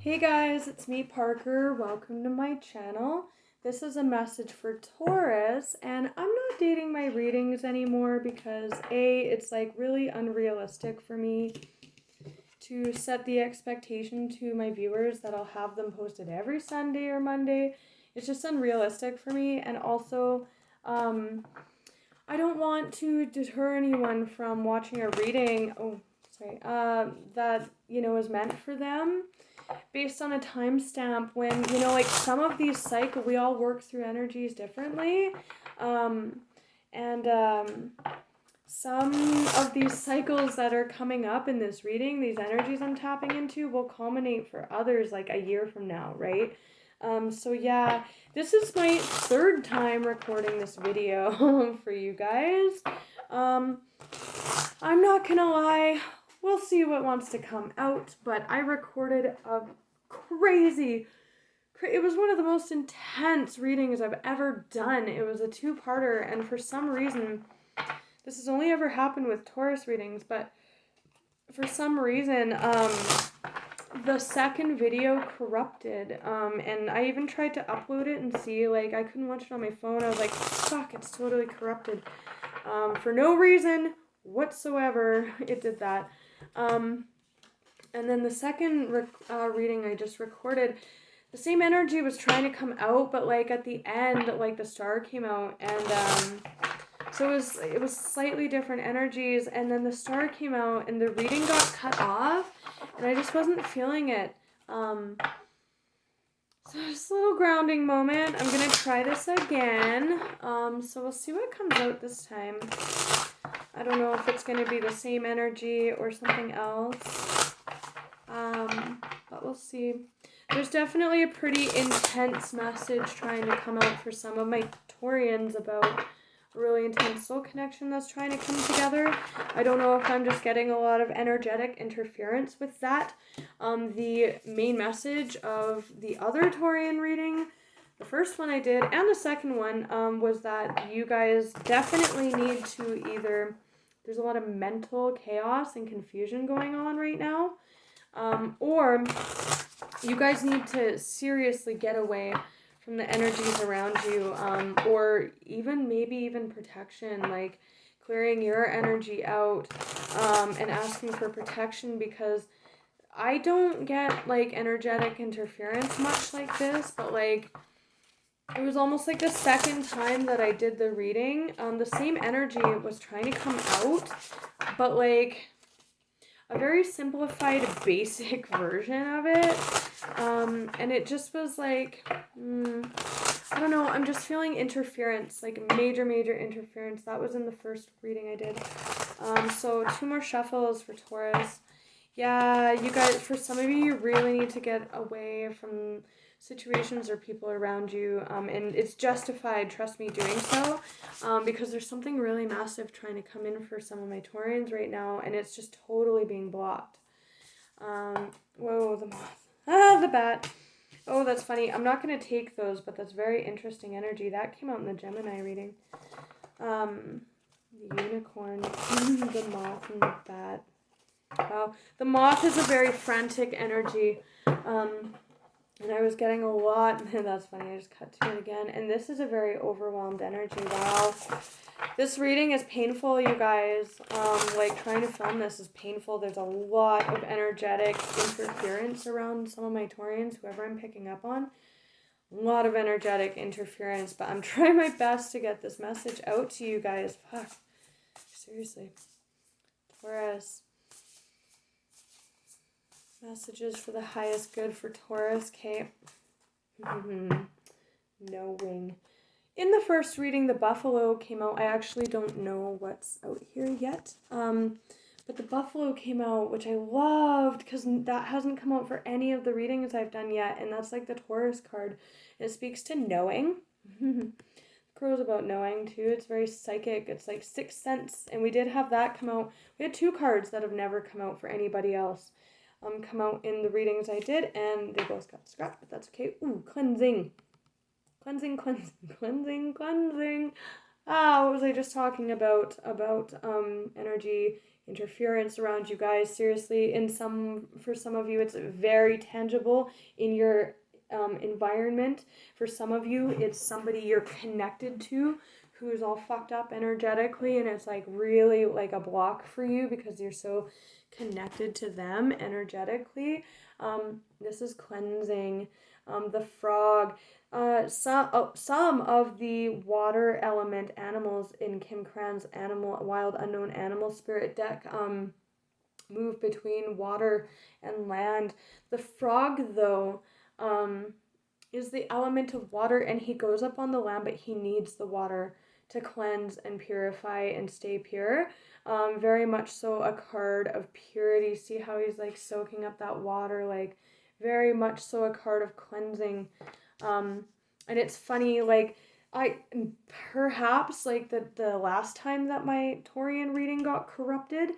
Hey guys, it's me Parker. Welcome to my channel. This is a message for Taurus, and I'm not dating my readings anymore because it's like really unrealistic for me to set the expectation to my viewers that I'll have them posted every Sunday or Monday. It's just unrealistic for me, and also I don't want to deter anyone from watching a reading that is meant for them based on a timestamp when, like some of these cycles, we all work through energies differently. And some of these cycles that are coming up in this reading, these energies I'm tapping into, will culminate for others like a year from now, right? So yeah, this is my third time recording this video for you guys. I'm not gonna lie, we'll see what wants to come out, but I recorded a it was one of the most intense readings I've ever done. It was a two-parter, and for some reason, this has only ever happened with Taurus readings, but for some reason, the second video corrupted, and I even tried to upload it and see, like, I couldn't watch it on my phone. I was like, fuck, it's totally corrupted. For no reason whatsoever, it did that. And then the second reading I just recorded, the same energy was trying to come out, but like at the end, like the star came out, and so it was slightly different energies, and then the star came out, and the reading got cut off, and I just wasn't feeling it. So just a little grounding moment. I'm gonna try this again. So we'll see what comes out this time. I don't know if it's gonna be the same energy or something else. But we'll see. There's definitely a pretty intense message trying to come out for some of my Taurians about a really intense soul connection that's trying to come together. I don't know if I'm just getting a lot of energetic interference with that. The main message of the other Taurian reading, the first one I did and the second one, was that you guys definitely need to either, there's a lot of mental chaos and confusion going on right now, or you guys need to seriously get away from the energies around you, or maybe even protection, like clearing your energy out, and asking for protection, because I don't get like energetic interference much like this, but like it was almost like the second time that I did the reading, the same energy was trying to come out, but like a very simplified, basic version of it. And it just was like, I don't know, I'm just feeling interference, like major interference. That was in the first reading I did. So 2 more shuffles for Taurus. Yeah, you guys, for some of you, you really need to get away from situations or people around you, and it's justified, trust me, doing so, because there's something really massive trying to come in for some of my Taurians right now, and it's just totally being blocked. Whoa, the moth. Ah, the bat. Oh, that's funny. I'm not going to take those, but that's very interesting energy. That came out in the Gemini reading. The unicorn, the moth, and the bat. Wow, the moth is a very frantic energy, and I was getting a lot, and that's funny, I just cut to it again, and this is a very overwhelmed energy. Wow, this reading is painful, you guys. Like, trying to film this is painful. There's a lot of energetic interference around some of my Taurians, whoever I'm picking up on. A lot of energetic interference, but I'm trying my best to get this message out to you guys. Fuck, seriously. Taurus. Messages for the highest good for Taurus, okay? Knowing. In the first reading, the buffalo came out. I actually don't know what's out here yet. But the buffalo came out, which I loved, because that hasn't come out for any of the readings I've done yet, and that's like the Taurus card. It speaks to knowing. Crow's about knowing, too. It's very psychic. It's like Sixth Sense, and we did have that come out. We had 2 cards that have never come out for anybody else. Come out in the readings I did, and they both got scratched, but that's okay. Ooh, cleansing. Cleansing. Ah, what was I just talking about? About energy, interference around you guys. Seriously, for some of you, it's very tangible in your environment. For some of you, it's somebody you're connected to who's all fucked up energetically, and it's like really like a block for you because you're so connected to them energetically. This is cleansing. The frog. Some of the water element animals in Kim Cran's Wild Unknown Animal Spirit deck move between water and land. The frog, though, is the element of water, and he goes up on the land, but he needs the water to cleanse and purify and stay pure. Very much so a card of purity. See how he's like soaking up that water, like very much so a card of cleansing. And it's funny, like perhaps like the last time that my Taurian reading got corrupted,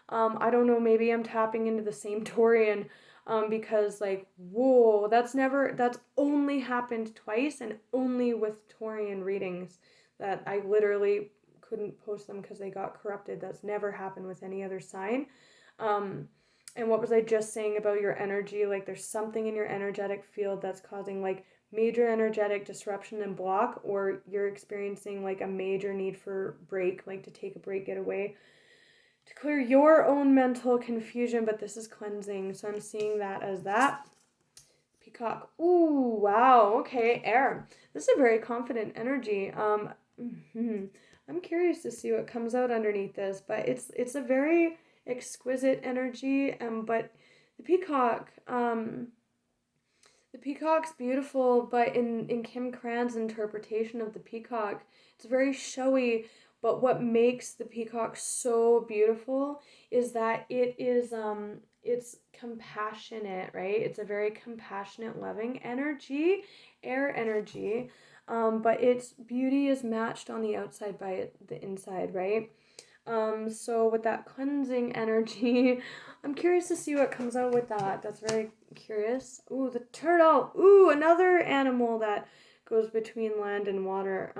I don't know, maybe I'm tapping into the same Taurian, because like, whoa, that's only happened twice, and only with Taurian readings, that I literally couldn't post them because they got corrupted. That's never happened with any other sign. And what was I just saying about your energy? Like there's something in your energetic field that's causing like major energetic disruption and block, or you're experiencing like a major need for break, like to take a break, get away, to clear your own mental confusion. But this is cleansing, so I'm seeing that as that. Peacock. Ooh, wow. Okay, air. This is a very confident energy. I'm curious to see what comes out underneath this, but it's a very exquisite energy. But the peacock, the peacock's beautiful, but in Kim Cran's interpretation of the peacock, it's very showy. But what makes the peacock so beautiful is that it's compassionate, right? It's a very compassionate, loving energy, air energy. But its beauty is matched on the outside by the inside, right? So with that cleansing energy, I'm curious to see what comes out with that. That's very curious. Ooh, the turtle. Ooh, another animal that goes between land and water.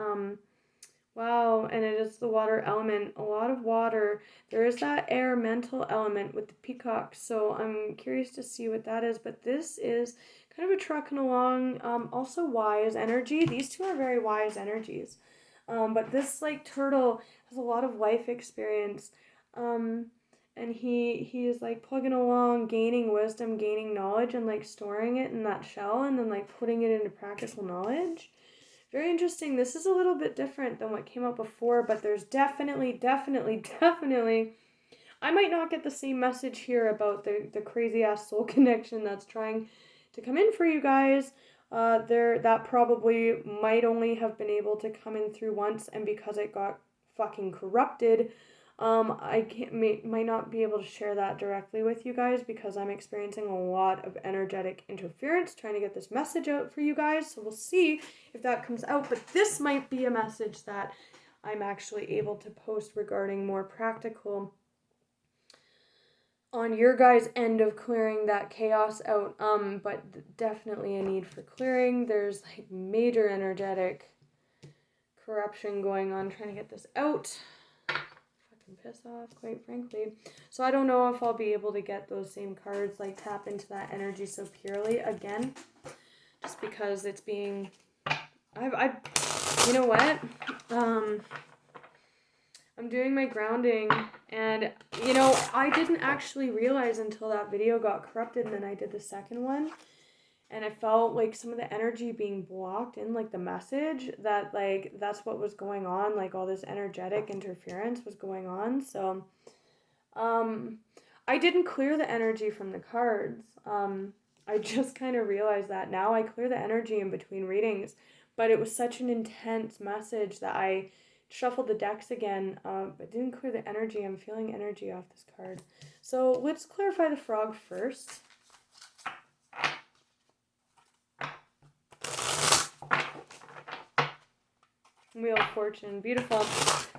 Wow, and it is the water element. A lot of water. There is that air mental element with the peacock, so I'm curious to see what that is. But this is kind of a trucking along. Also wise energy. These two are very wise energies. But this like turtle has a lot of life experience. And he is like plugging along, gaining wisdom, gaining knowledge, and like storing it in that shell, and then like putting it into practical knowledge. Very interesting. This is a little bit different than what came up before, but there's definitely, I might not get the same message here about the crazy ass soul connection that's trying to come in for you guys. That probably might only have been able to come in through once, and because it got fucking corrupted, I might not be able to share that directly with you guys because I'm experiencing a lot of energetic interference trying to get this message out for you guys. So we'll see if that comes out. But this might be a message that I'm actually able to post regarding more practical on your guys' end of clearing that chaos out. But definitely a need for clearing. There's like major energetic corruption going on trying to get this out. Piss off, quite frankly. So I don't know if I'll be able to get those same cards, like tap into that energy so purely again, just because it's being, you know what, I'm doing my grounding, and you know, I didn't actually realize until that video got corrupted, and then I did the second one, and I felt like some of the energy being blocked in like the message, that like that's what was going on, like all this energetic interference was going on. So I didn't clear the energy from the cards. I just kind of realized that now. I clear the energy in between readings, but it was such an intense message that I shuffled the decks again, but didn't clear the energy. I'm feeling energy off this card. So let's clarify the frog first. Wheel of Fortune, beautiful.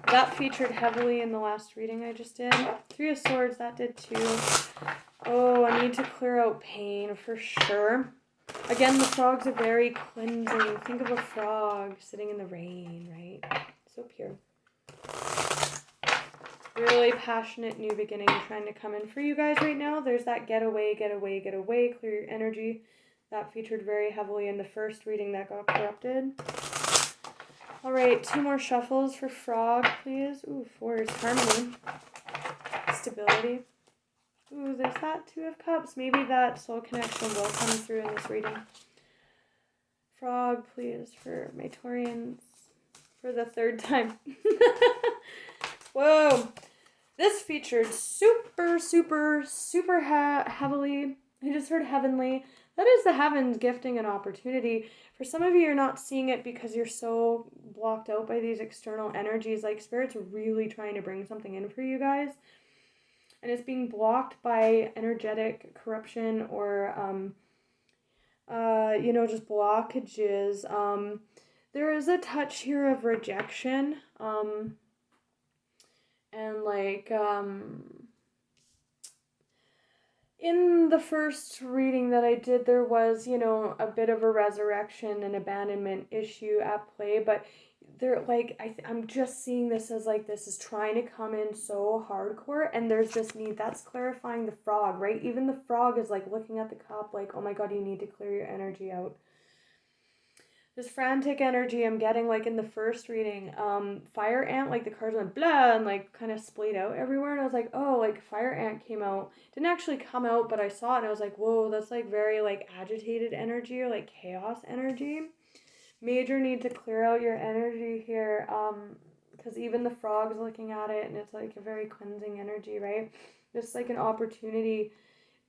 That featured heavily in the last reading I just did. Three of Swords, that did too. Oh, I need to clear out pain for sure. Again, the frogs are very cleansing. Think of a frog sitting in the rain, right? So pure. really passionate new beginning trying to come in for you guys right now. There's that get away, clear your energy. That featured very heavily in the first reading that got corrupted. All right, 2 more shuffles for frog, please. Ooh, 4 is harmony, stability. Ooh, there's that 2 of cups. Maybe that soul connection will come through in this reading. Frog, please, for my Taurians for the 3rd time. Whoa. This featured super heavily. I just heard heavenly. That is the heavens gifting an opportunity. For some of you, you're not seeing it because you're so blocked out by these external energies. Like Spirit's really trying to bring something in for you guys. And it's being blocked by energetic corruption or, just blockages. There is a touch here of rejection. And like, in the first reading that I did, there was, a bit of a resurrection and abandonment issue at play, but they're like, I'm just seeing this as like, this is trying to come in so hardcore, and there's this need. That's clarifying the frog, right? Even the frog is like looking at the cup like, oh my God, you need to clear your energy out. This frantic energy I'm getting, like in the first reading, fire ant, like the cards went blah and like kind of splayed out everywhere, and I was like, oh, like fire ant came out. Didn't actually come out, but I saw it and I was like, whoa, that's like very like agitated energy or like chaos energy. Major need to clear out your energy here, because even the frog's looking at it and it's like a very cleansing energy, right? This like an opportunity.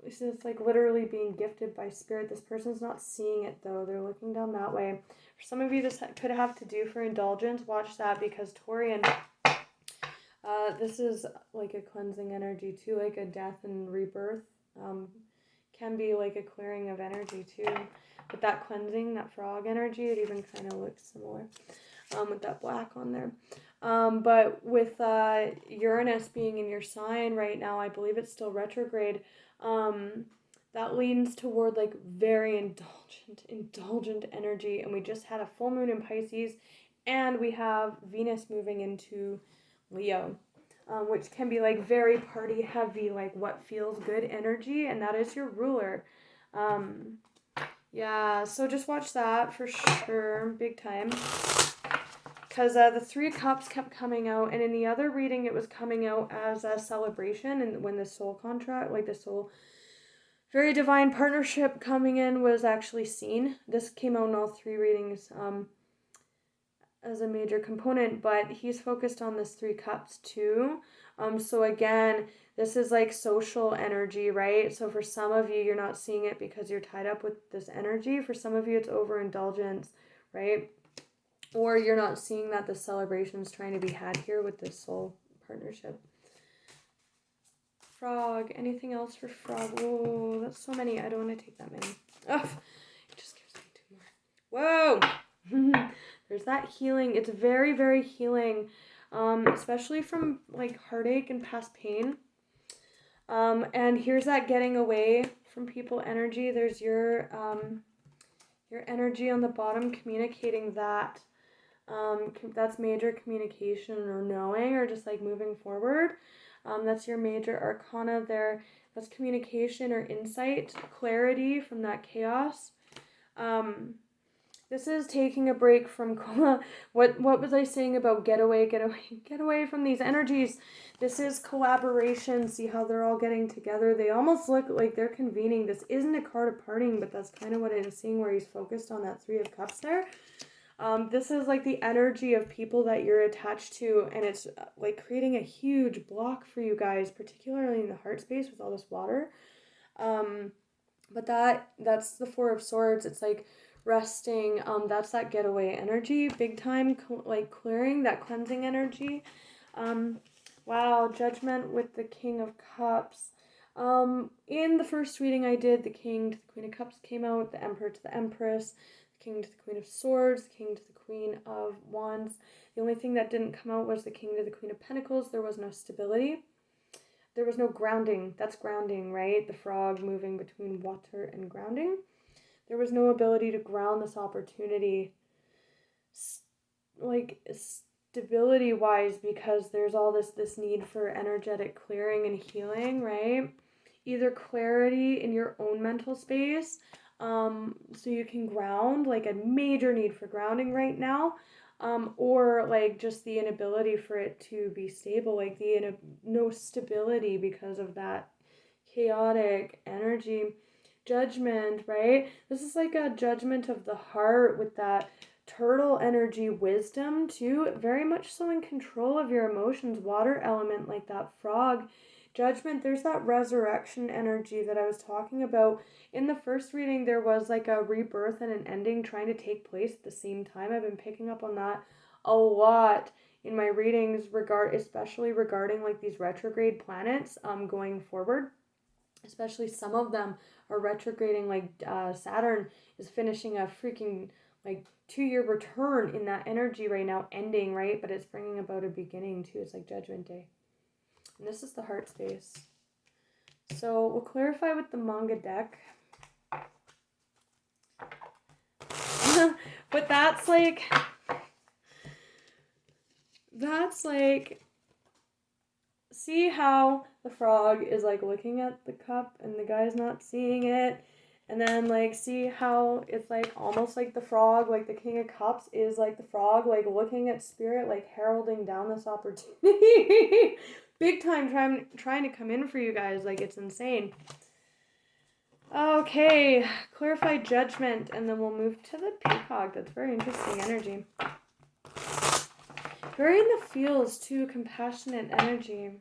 It's like literally being gifted by Spirit. This person's not seeing it though. They're looking down that way. For some of you, this could have to do for indulgence. Watch that, because Taurian, this is like a cleansing energy too, like a death and rebirth. Can be like a clearing of energy too. But that cleansing, that frog energy, it even kind of looks similar with that black on there. But with Uranus being in your sign right now, I believe it's still retrograde. That leans toward like very indulgent energy, and we just had a full moon in Pisces, and we have Venus moving into Leo, which can be like very party heavy, like what feels good energy, and that is your ruler. Yeah, so just watch that for sure, big time. Because the 3 cups kept coming out, and in the other reading it was coming out as a celebration, and when the soul contract, like the soul very divine partnership coming in was actually seen. This came out in all 3 readings as a major component, but he's focused on this 3 cups too. So again, this is like social energy, right? So for some of you, you're not seeing it because you're tied up with this energy. For some of you, it's overindulgence, right? Or you're not seeing that the celebration is trying to be had here with this soul partnership. Frog. Anything else for frog? Whoa, that's so many. I don't want to take that many. Ugh. It just gives me 2 more. Whoa. There's that healing. It's very, very healing. Especially from like heartache and past pain. And here's that getting away from people energy. There's your energy on the bottom communicating that. That's major communication or knowing or just like moving forward. That's your major arcana there. That's communication or insight, clarity from that chaos. This is taking a break from what was I saying about get away from these energies. This is collaboration. See how they're all getting together. They almost look like they're convening. This isn't a card of parting, but that's kind of what I'm seeing where he's focused on that 3 of cups there. This is like the energy of people that you're attached to, and it's like creating a huge block for you guys, particularly in the heart space with all this water. But that's the 4 of Swords. It's like resting. That's that getaway energy, big time, like clearing, that cleansing energy. Wow, Judgment with the King of Cups. In the first reading I did, the King to the Queen of Cups came out, the Emperor to the Empress, the King to the Queen of Swords, the King to the Queen of Wands. The only thing that didn't come out was the King to the Queen of Pentacles. There was no stability. There was no grounding. That's grounding, right? The frog moving between water and grounding. There was no ability to ground this opportunity. stability wise, because there's all this need for energetic clearing and healing, right? Either clarity in your own mental space, so you can ground, like a major need for grounding right now, or like just the inability for it to be stable, like no stability because of that chaotic energy. Judgment, right? This is like a judgment of the heart with that turtle energy, wisdom too, very much so in control of your emotions, water element, like that frog. Judgment, there's that resurrection energy that I was talking about. In the first reading, there was like a rebirth and an ending trying to take place at the same time. I've been picking up on that a lot in my readings, especially regarding like these retrograde planets going forward. Especially some of them are retrograding, like Saturn is finishing a freaking like 2-year return in that energy right now, ending, right? But it's bringing about a beginning too. It's like Judgment Day. And this is the heart space. So we'll clarify with the manga deck. But that's like, see how the frog is like looking at the cup and the guy's not seeing it? And then like see how it's like almost like the frog, like the King of Cups is like the frog, like looking at spirit, like heralding down this opportunity. Big time trying to come in for you guys, like it's insane. Okay, clarify judgment, and then we'll move to the Peacock. That's very interesting energy. Very in the feels too, compassionate energy.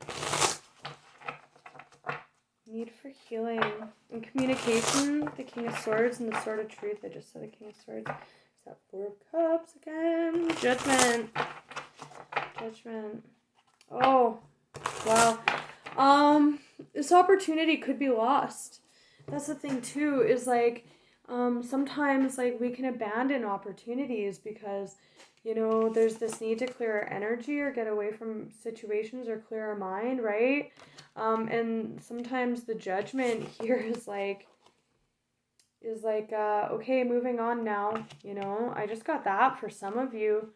Need for healing and communication. The King of Swords and the Sword of Truth. I just said the King of Swords. Is that 4 of Cups again? Judgment. Judgment. Oh, wow. This opportunity could be lost. That's the thing too, is like sometimes like we can abandon opportunities because, you know, there's this need to clear our energy or get away from situations or clear our mind, right? And sometimes the judgment here is like, okay, moving on now, you know, I just got that for some of you.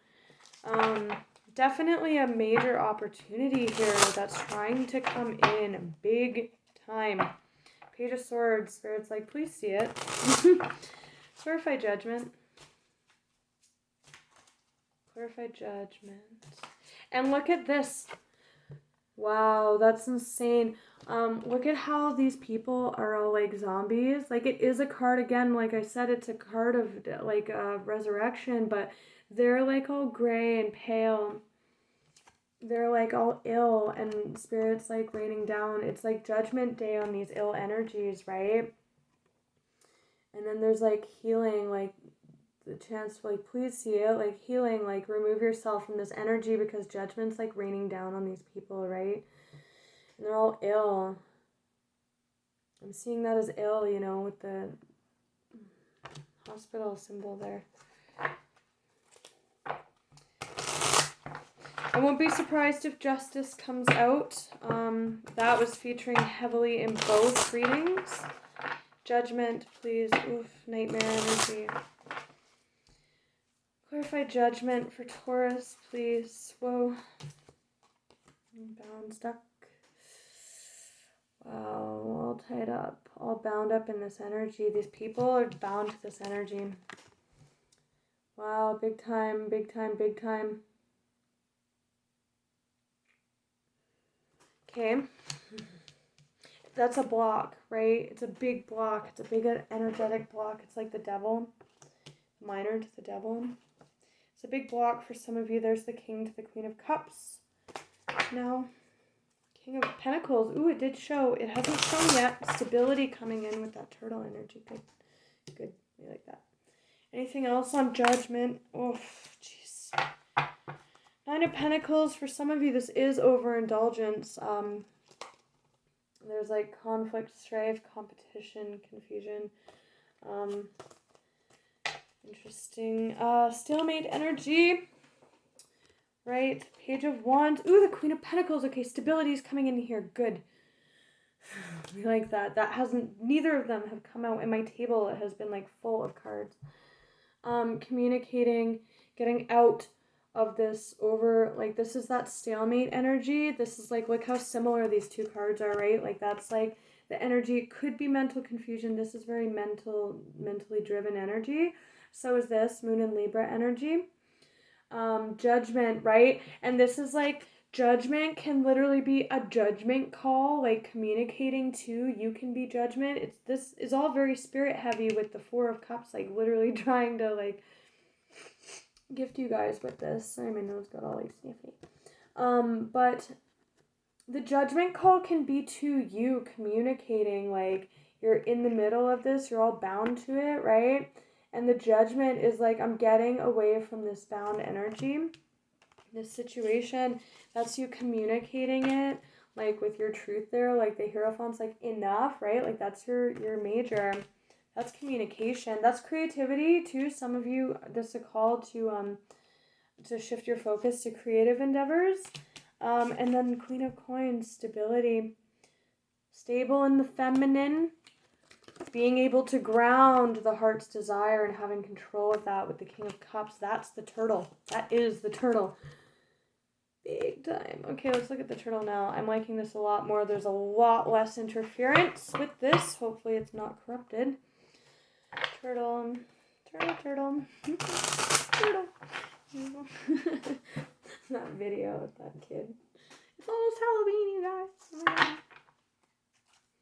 Definitely a major opportunity here that's trying to come in big time. Page of Swords, Spirit's like, please see it. Clarify judgment. Clarify judgment. And look at this. Wow, that's insane. Look at how these people are all like zombies. Like it is a card again, like I said, it's a card of like resurrection, but they're like all gray and pale. They're like all ill and spirit's like raining down. It's like Judgment Day on these ill energies, right? And then there's like healing, like the chance to like please see it, like healing, like remove yourself from this energy because judgment's like raining down on these people, right? And they're all ill. I'm seeing that as ill, you know, with the hospital symbol there. I won't be surprised if Justice comes out. That was featuring heavily in both readings. Judgment, please. Oof, nightmare energy. Clarify judgment for Taurus, please. Whoa. Bound, stuck. Wow, all tied up, all bound up in this energy. These people are bound to this energy. Wow, big time, big time, big time. Okay. That's a block, right? It's a big block. It's a big energetic block. It's like the devil. Minor to the devil. It's a big block for some of you. There's the King to the Queen of Cups. Now, King of Pentacles. Ooh, it did show. It hasn't shown yet. Stability coming in with that turtle energy. Good. Good. We like that. Anything else on judgment? Oh, jeez. 9 of Pentacles. For some of you, this is overindulgence. There's like conflict, strife, competition, confusion. Interesting. Stalemate energy. Right. Page of Wands. Ooh, the Queen of Pentacles. Okay, stability is coming in here. Good. We like that. That hasn't, neither of them have come out in my table. It has been like full of cards. Communicating, getting out of this over, like this is that stalemate energy. This is like, look how similar these two cards are, right? Like that's like the energy. It could be mental confusion. This is very mentally driven energy. So is this Moon and Libra energy. Judgment, right? And this is like, judgment can literally be a judgment call, like communicating to you can be judgment. This is all very spirit heavy with the Four of Cups, like literally trying to like gift you guys with this. Sorry, my nose got all like sniffy. But the judgment call can be to you communicating, like you're in the middle of this, you're all bound to it, right? And the judgment is like, I'm getting away from this bound energy, this situation. That's you communicating it, like with your truth there, like the Hierophant's like, enough, right? Like that's your major. That's communication. That's creativity too. Some of you, this is a call to shift your focus to creative endeavors. And then Queen of Coins, stability. Stable in the feminine. Being able to ground the heart's desire and having control of that with the King of Cups. That's the turtle. That is the turtle. Big time. Okay, let's look at the turtle now. I'm liking this a lot more. There's a lot less interference with this. Hopefully it's not corrupted. Turtle. Turtle. Turtle. That video with that kid. It's almost Halloween, you guys. Oh my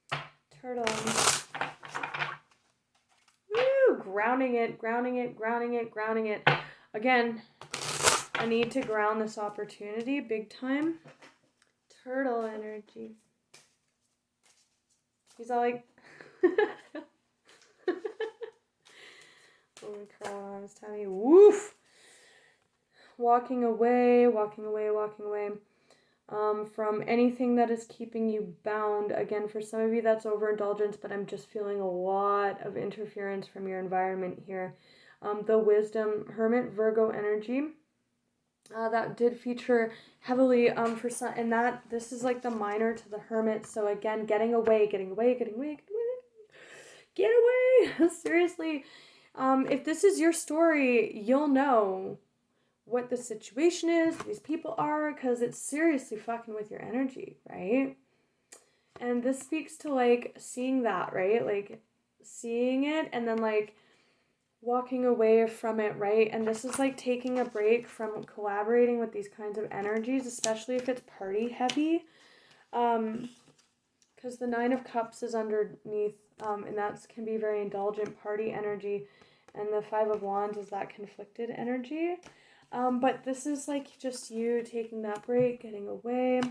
God. Turtle. Woo! Grounding it. Again, I need to ground this opportunity big time. Turtle energy. He's all like... Holy crap, it's time. Woof! Walking away from anything that is keeping you bound. Again, for some of you that's overindulgence, but I'm just feeling a lot of interference from your environment here. The Wisdom, Hermit, Virgo energy. That did feature heavily for some, and that this is like the minor to the Hermit. So again, getting away. Seriously, if this is your story, you'll know what the situation is, who these people are, because it's seriously fucking with your energy, right? And this speaks to like seeing that, right? Like seeing it and then like walking away from it, right? And this is like taking a break from collaborating with these kinds of energies, especially if it's party heavy. Because the Nine of Cups is underneath, and that can be very indulgent party energy. And the Five of Wands is that conflicted energy. But this is like just you taking that break, getting away.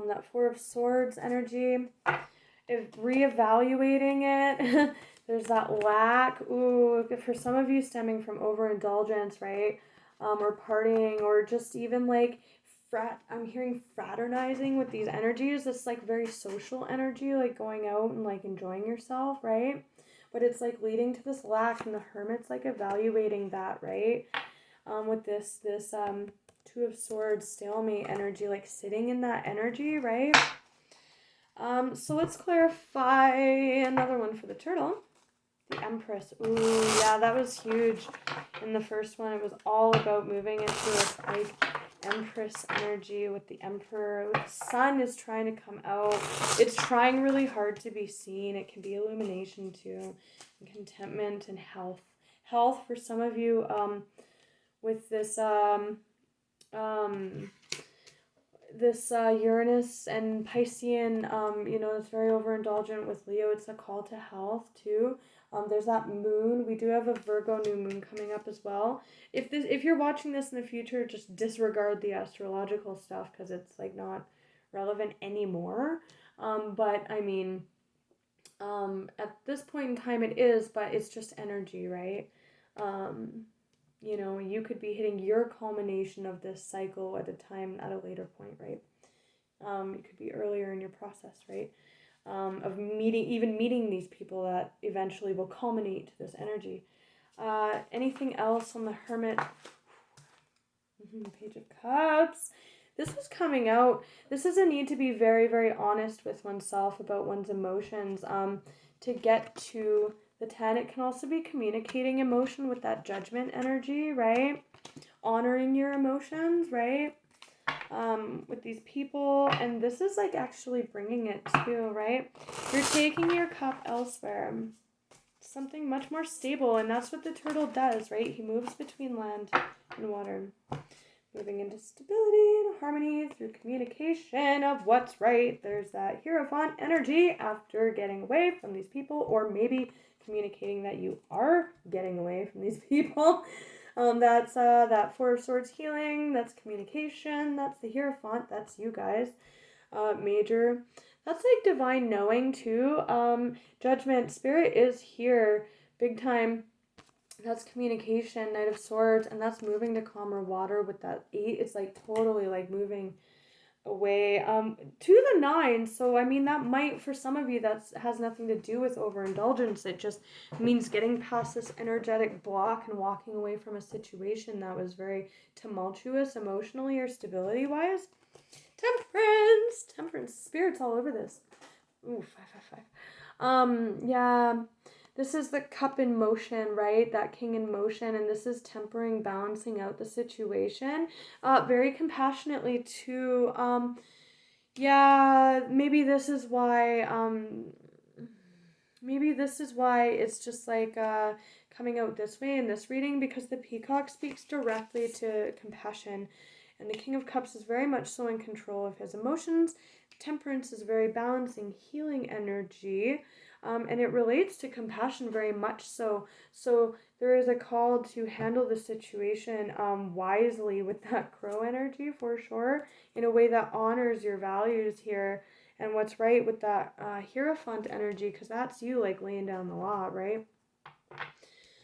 That Four of Swords energy. If reevaluating it, there's that lack. Ooh, for some of you stemming from overindulgence, right? Or partying, or just even like I'm hearing fraternizing with these energies. This like very social energy, like going out and like enjoying yourself, right? But it's like leading to this lack, and the Hermit's like evaluating that, right? With this Two of Swords stalemate energy, like sitting in that energy, right? So let's clarify another one for the turtle. The Empress. Ooh, yeah, that was huge. In the first one, it was all about moving into a like Empress energy with the Emperor. The Sun is trying to come out. It's trying really hard to be seen. It can be illumination too, and contentment and health. Health for some of you, with this Uranus and Piscean, it's very overindulgent with Leo. It's a call to health too. There's that moon. We do have a Virgo new moon coming up as well. If you're watching this in the future, just disregard the astrological stuff because it's like not relevant anymore. But I mean, at this point in time it is, but it's just energy, right? You could be hitting your culmination of this cycle at a later point, right? It could be earlier in your process, right? Of meeting these people that eventually will culminate to this energy. Anything else on the Hermit? Page of Cups. This was coming out. This is a need to be very, very honest with oneself about one's emotions, to get to The 10, it can also be communicating emotion with that judgment energy, right? Honoring your emotions, right? With these people, and this is like actually bringing it too, right? You're taking your cup elsewhere, something much more stable, and that's what the turtle does, right? He moves between land and water, moving into stability and harmony through communication of what's right. There's that Hierophant energy after getting away from these people, or maybe communicating that you are getting away from these people. That's that Four of Swords healing, that's communication, that's the Hierophant, that's you guys. Major. That's like divine knowing too. Judgment, spirit is here, big time. That's communication, Knight of Swords, and that's moving to calmer water with that 8. It's like totally like moving away to the 9. So I mean, that might, for some of you, that has nothing to do with overindulgence. It just means getting past this energetic block and walking away from a situation that was very tumultuous emotionally or stability wise. Temperance spirits all over this. Ooh, 555. Yeah, this is the cup in motion, right? That king in motion, and this is tempering, balancing out the situation very compassionately too. Yeah, maybe this is why it's just like coming out this way in this reading, because the Peacock speaks directly to compassion, and the King of Cups is very much so in control of his emotions. Temperance is very balancing, healing energy, and it relates to compassion very much so. So there is a call to handle the situation wisely with that crow energy for sure, in a way that honors your values here and what's right with that Hierophant energy, because that's you like laying down the law, right?